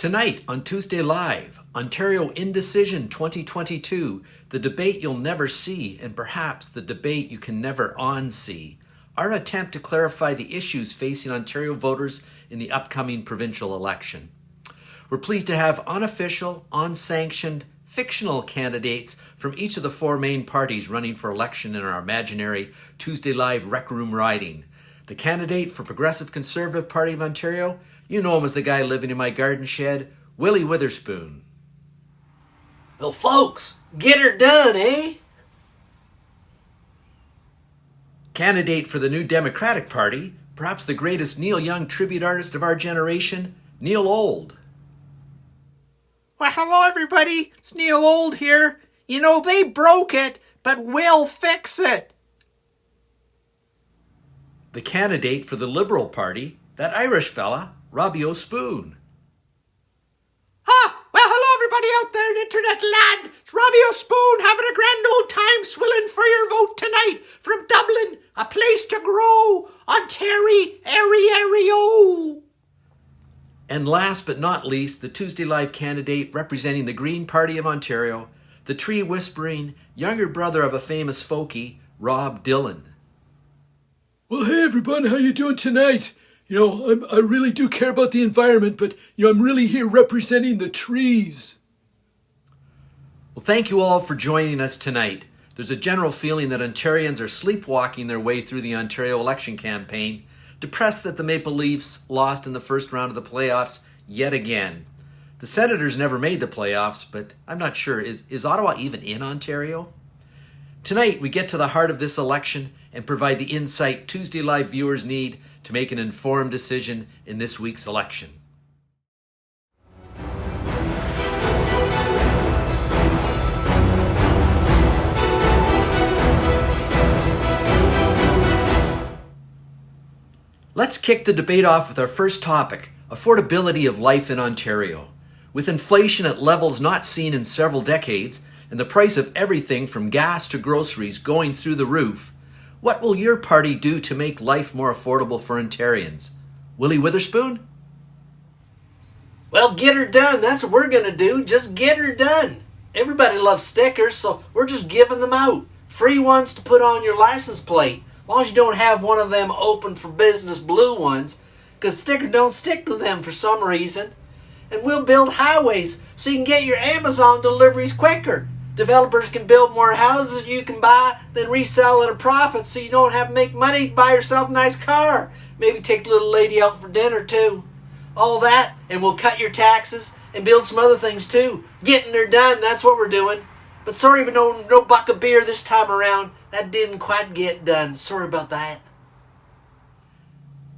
Tonight on Tuesday Live, Ontario Indecision 2022, the debate you'll never see and perhaps the debate you can never unsee. Our attempt to clarify the issues facing Ontario voters in the upcoming provincial election. We're pleased to have unofficial, unsanctioned, fictional candidates from each of the four main parties running for election in our imaginary Tuesday Live Rec Room riding. The candidate for Progressive Conservative Party of Ontario, you know him as the guy living in my garden shed, Willie Witherspoon. Well, folks, get her done, eh? Candidate for the New Democratic Party, perhaps the greatest Neil Young tribute artist of our generation, Neil Old. Well, hello everybody, it's Neil Old here. You know, they broke it, but we'll fix it. The candidate for the Liberal Party, that Irish fella, Robbie O'Spoon. Well, hello everybody out there in internet land. It's Robbie O'Spoon having a grand old time swilling for your vote tonight from Dublin, a place to grow, Ontario. And last but not least, the Tuesday Live candidate representing the Green Party of Ontario, the tree-whispering, younger brother of a famous folkie, Rob Dylan. Well, hey everyone, how you doing tonight? I really do care about the environment, but I'm really here representing the trees. Well, thank you all for joining us tonight. There's a general feeling that Ontarians are sleepwalking their way through the Ontario election campaign, depressed that the Maple Leafs lost in the first round of the playoffs yet again. The Senators never made the playoffs, but I'm not sure. Is Ottawa even in Ontario? Tonight, we get to the heart of this election and provide the insight Tuesday Live viewers need to make an informed decision in this week's election. Let's kick the debate off with our first topic, affordability of life in Ontario. With inflation at levels not seen in several decades and the price of everything from gas to groceries going through the roof, what will your party do to make life more affordable for Ontarians? Willie Witherspoon? Well, get her done. That's what we're going to do. Just get her done. Everybody loves stickers, so we're just giving them out. Free ones to put on your license plate. As long as you don't have one of them open for business blue ones, because stickers don't stick to them for some reason. And we'll build highways so you can get your Amazon deliveries quicker. Developers can build more houses you can buy, then resell at a profit so you don't have to make money to buy yourself a nice car. Maybe take the little lady out for dinner too. All that, and we'll cut your taxes and build some other things too. Getting her done, that's what we're doing. But sorry, but no buck of beer this time around. That didn't quite get done. Sorry about that.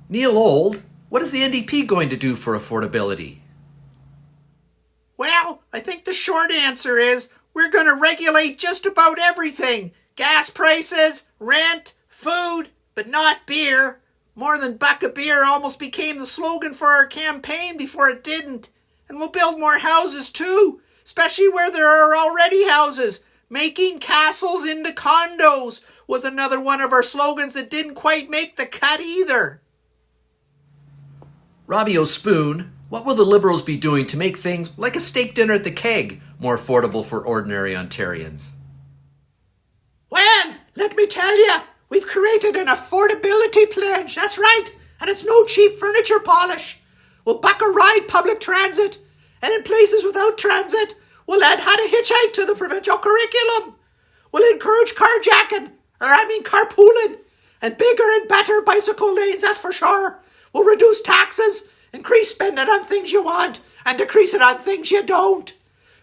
Neil Old, what is the NDP going to do for affordability? Well, I think the short answer is we're going to regulate just about everything. Gas prices, rent, food, but not beer. More than buck of beer almost became the slogan for our campaign before it didn't. And we'll build more houses too, especially where there are already houses. Making castles into condos was another one of our slogans that didn't quite make the cut either. Robbie O'Spoon, what will the Liberals be doing to make things like a steak dinner at the Keg more affordable for ordinary Ontarians? Well, let me tell you, we've created an affordability pledge, that's right, and it's no cheap furniture polish. We'll back a ride public transit, and in places without transit, we'll add how to hitchhike to the provincial curriculum. We'll encourage carpooling, and bigger and better bicycle lanes, that's for sure. We'll reduce taxes, increase spending on things you want, and decrease it on things you don't.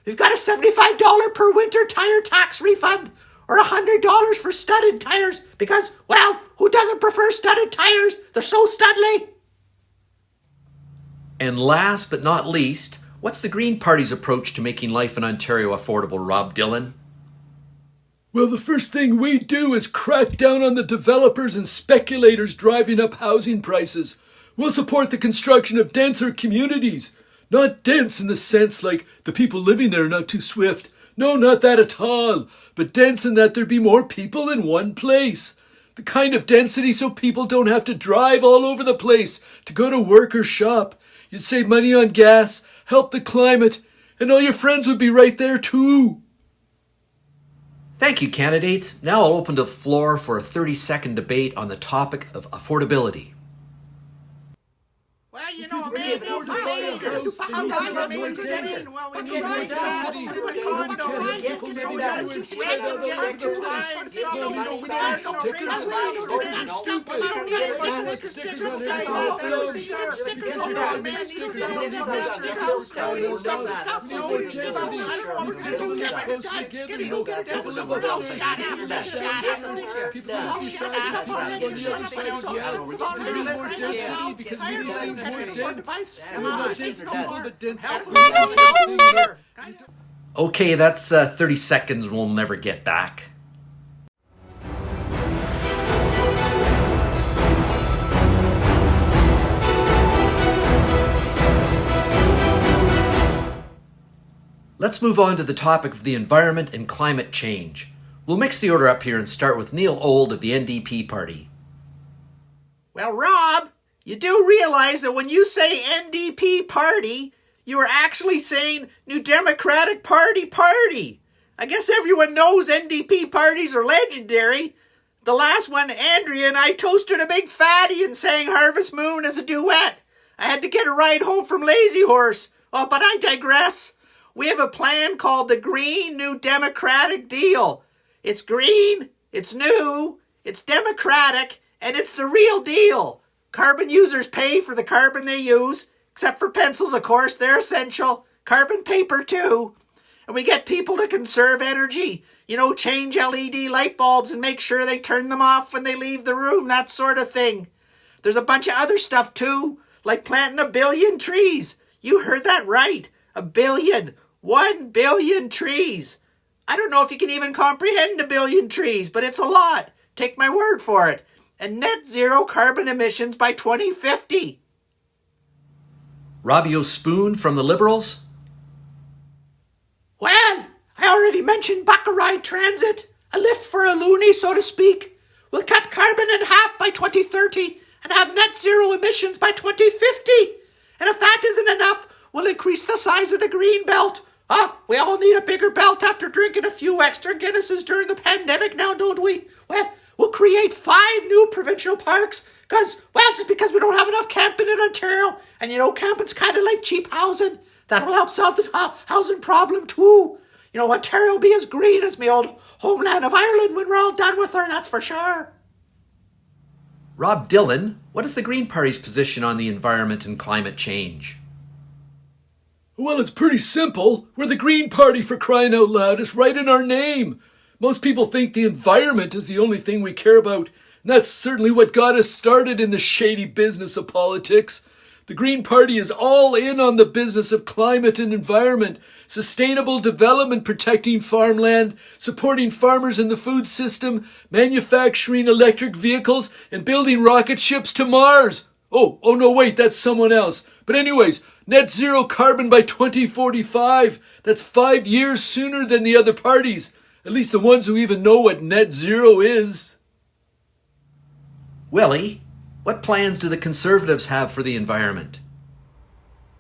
We've got a $75 per winter tire tax refund, or $100 for studded tires, because, well, who doesn't prefer studded tires? They're so studly. And last but not least, what's the Green Party's approach to making life in Ontario affordable, Rob Dylan? Well, the first thing we do is crack down on the developers and speculators driving up housing prices. We'll support the construction of denser communities. Not dense in the sense like the people living there are not too swift. No, not that at all. But dense in that there be more people in one place. The kind of density so people don't have to drive all over the place to go to work or shop. You'd save money on gas, help the climate, and all your friends would be right there too. Thank you, candidates. Now I'll open the floor for a 30-second debate on the topic of affordability. Well, you know, maybe how do I make it in? Well, we need more density. Okay, that's 30 seconds we'll never get back. Let's move on to the topic of the environment and climate change. We'll mix the order up here and start with Neil Old of the NDP party. Well, Rob, you do realize that when you say NDP party, you are actually saying New Democratic Party party. I guess everyone knows NDP parties are legendary. The last one, Andrea and I toasted a big fatty and sang Harvest Moon as a duet. I had to get a ride home from Lazy Horse. Oh, but I digress. We have a plan called the Green New Democratic Deal. It's green, it's new, it's democratic, and it's the real deal. Carbon users pay for the carbon they use, except for pencils, of course, they're essential. Carbon paper, too. And we get people to conserve energy. You know, change LED light bulbs and make sure they turn them off when they leave the room, that sort of thing. There's a bunch of other stuff, too, like planting 1 billion trees. You heard that right. 1 billion. 1 billion trees. I don't know if you can even comprehend 1 billion trees, but it's a lot. Take my word for it. And net zero carbon emissions by 2050. Robbie O'Spoon from the Liberals. Well, I already mentioned Baccarat Transit, a lift for a loony, so to speak. We'll cut carbon in half by 2030 and have net zero emissions by 2050. And if that isn't enough, we'll increase the size of the green belt. We all need a bigger belt after drinking a few extra Guinnesses during the pandemic now, don't we? Well, we'll create 5 new provincial parks just because we don't have enough camping in Ontario. And you know, camping's kind of like cheap housing. That'll help solve the housing problem too. You know, Ontario will be as green as my old homeland of Ireland when we're all done with her, that's for sure. Rob Dillon, what is the Green Party's position on the environment and climate change? Well, it's pretty simple. We're the Green Party, for crying out loud. It's right in our name. Most people think the environment is the only thing we care about, and that's certainly what got us started in the shady business of politics. The Green Party is all in on the business of climate and environment, sustainable development, protecting farmland, supporting farmers in the food system, manufacturing electric vehicles, and building rocket ships to Mars. Oh no, wait, that's someone else. But anyways, net zero carbon by 2045. That's 5 years sooner than the other parties. At least the ones who even know what net zero is. Willie, what plans do the Conservatives have for the environment?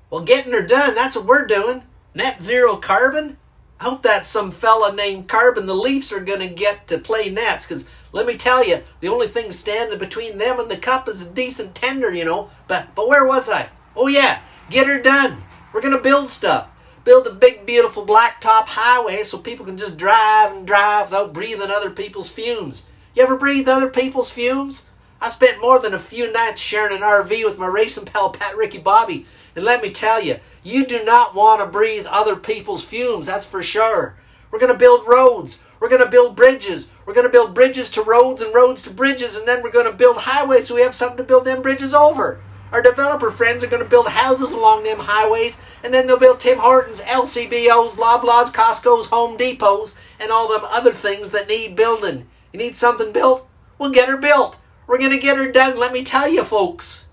Well, getting her done, that's what we're doing. Net zero carbon? I hope that's some fella named Carbon the Leafs are going to get to play nets, because let me tell you, the only thing standing between them and the cup is a decent tender, you know. But where was I? Oh yeah, get her done. We're going to build stuff. Build a big, beautiful blacktop highway so people can just drive and drive without breathing other people's fumes. You ever breathe other people's fumes? I spent more than a few nights sharing an RV with my racing pal Pat Ricky Bobby. And let me tell you, you do not want to breathe other people's fumes, that's for sure. We're going to build roads. We're going to build bridges. We're going to build bridges to roads and roads to bridges. And then we're going to build highways so we have something to build them bridges over. Our developer friends are going to build houses along them highways. And then they'll build Tim Hortons, LCBOs, Loblaws, Costco's, Home Depots, and all them other things that need building. You need something built? We'll get her built. We're going to get her done, let me tell you, folks.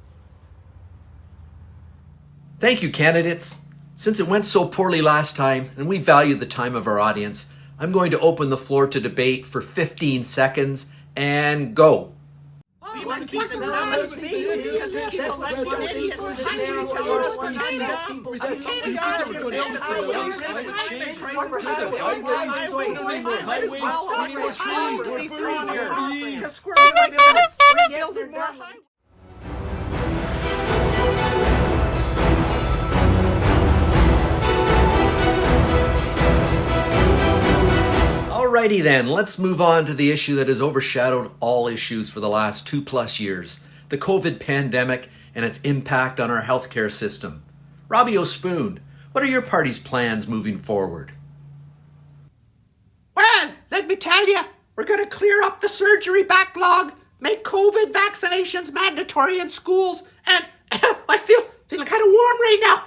Thank you, candidates. Since it went so poorly last time, and we value the time of our audience, I'm going to open the floor to debate for 15 seconds and go. We must keep the dumbest species because we keep electing idiots who tell us we're too dumb. I'm kidding on you, build the highways, climate crisis, might as well let the highways to be thrown here because squirrels like bats, we're building more highways. Alrighty then, let's move on to the issue that has overshadowed all issues for the last 2+ years, the COVID pandemic and its impact on our healthcare system. Robbie O'Spoon, what are your party's plans moving forward? Well, let me tell you, we're going to clear up the surgery backlog, make COVID vaccinations mandatory in schools, and I feel kind of warm right now.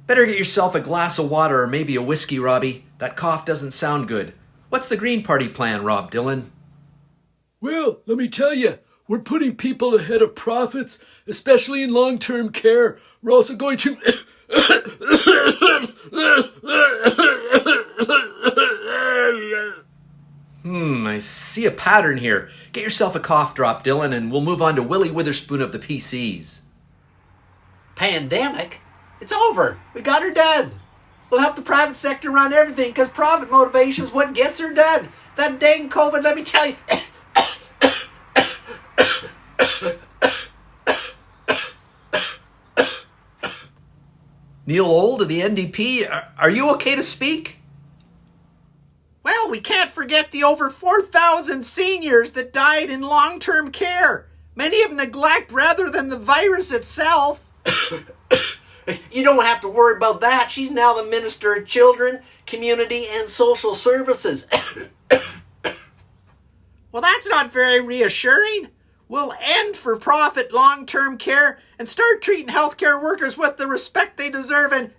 Better get yourself a glass of water or maybe a whiskey, Robbie. That cough doesn't sound good. What's the Green Party plan, Rob Dylan? Well, let me tell you, we're putting people ahead of profits, especially in long-term care. We're also going to... I see a pattern here. Get yourself a cough drop, Dylan, and we'll move on to Willie Witherspoon of the PCs. Pandemic? It's over. We got her done. We'll help the private sector run everything because profit motivation is what gets her done. That dang COVID, let me tell you. Neil Old of the NDP, are you okay to speak? Well, we can't forget the over 4,000 seniors that died in long-term care. Many of neglect rather than the virus itself. You don't have to worry about that. She's now the Minister of Children, Community and Social Services. Well, that's not very reassuring. We'll end for-profit long-term care and start treating healthcare workers with the respect they deserve and...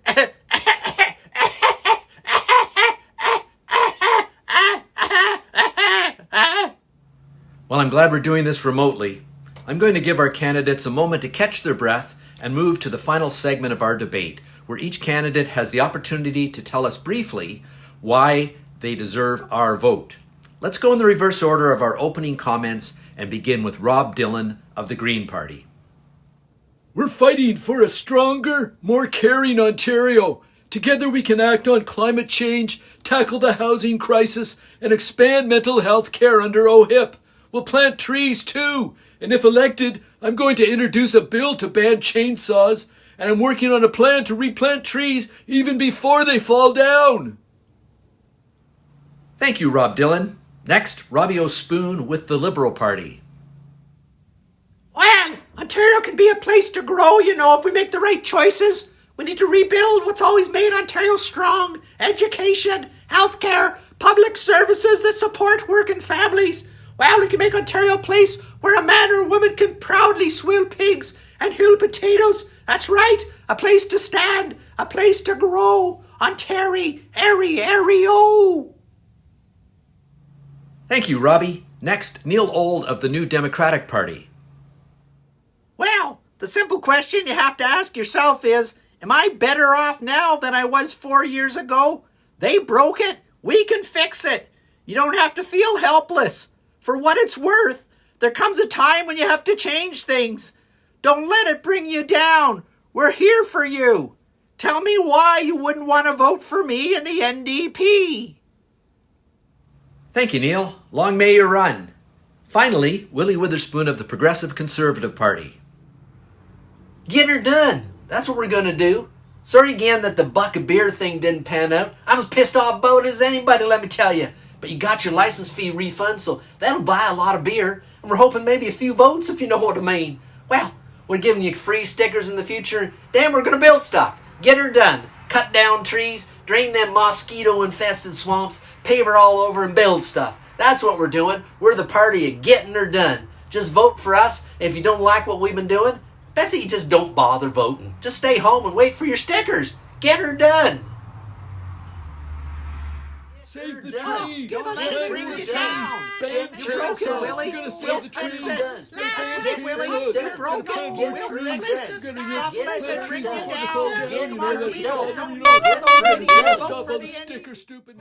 Well, I'm glad we're doing this remotely. I'm going to give our candidates a moment to catch their breath and move to the final segment of our debate, where each candidate has the opportunity to tell us briefly why they deserve our vote. Let's go in the reverse order of our opening comments and begin with Rob Dylan of the Green Party. We're fighting for a stronger, more caring Ontario. Together we can act on climate change, tackle the housing crisis, and expand mental health care under OHIP. We'll plant trees too. And if elected, I'm going to introduce a bill to ban chainsaws, and I'm working on a plan to replant trees even before they fall down. Thank you, Rob Dylan. Next, Robbie O'Spoon with the Liberal Party. Well, Ontario can be a place to grow, if we make the right choices. We need to rebuild what's always made Ontario strong. Education, healthcare, public services that support working families. Well, we can make Ontario a place where a man or woman can proudly swill pigs and hill potatoes. That's right, a place to stand, a place to grow. Ontario, airy-airy-o. Thank you, Robbie. Next, Neil Old of the New Democratic Party. Well, the simple question you have to ask yourself is, am I better off now than I was 4 years ago? They broke it. We can fix it. You don't have to feel helpless. For what it's worth, there comes a time when you have to change things. Don't let it bring you down. We're here for you. Tell me why you wouldn't want to vote for me in the NDP. Thank you, Neil. Long may you run. Finally, Willie Witherspoon of the Progressive Conservative Party. Get her done. That's what we're going to do. Sorry again that the buck of beer thing didn't pan out. I'm as pissed off about it as anybody, let me tell you. But you got your license fee refund, so that'll buy a lot of beer. And we're hoping maybe a few votes, if you know what I mean. Well, we're giving you free stickers in the future. Damn, we're going to build stuff. Get her done. Cut down trees, drain them mosquito-infested swamps, pave her all over and build stuff. That's what we're doing. We're the party of getting her done. Just vote for us. If you don't like what we've been doing, that's it, you just don't bother voting. Just stay home and wait for your stickers. Get her done. Save the Done. trees! Don't let Save it bring the you trees! down. Ban You broke it, chainsaws. Willie. We're gonna save We'll the fix trees! it. Let's That's ban it, Willie. chainsaws. You broke it. Ban We'll trees. fix it. We're gonna Stop get letting it trees bring you before they down. fall down. Get You more know that's people. right. Don't You vote know for the that's right. NDP. Vote Stop for all the the NDP. sticker stupid.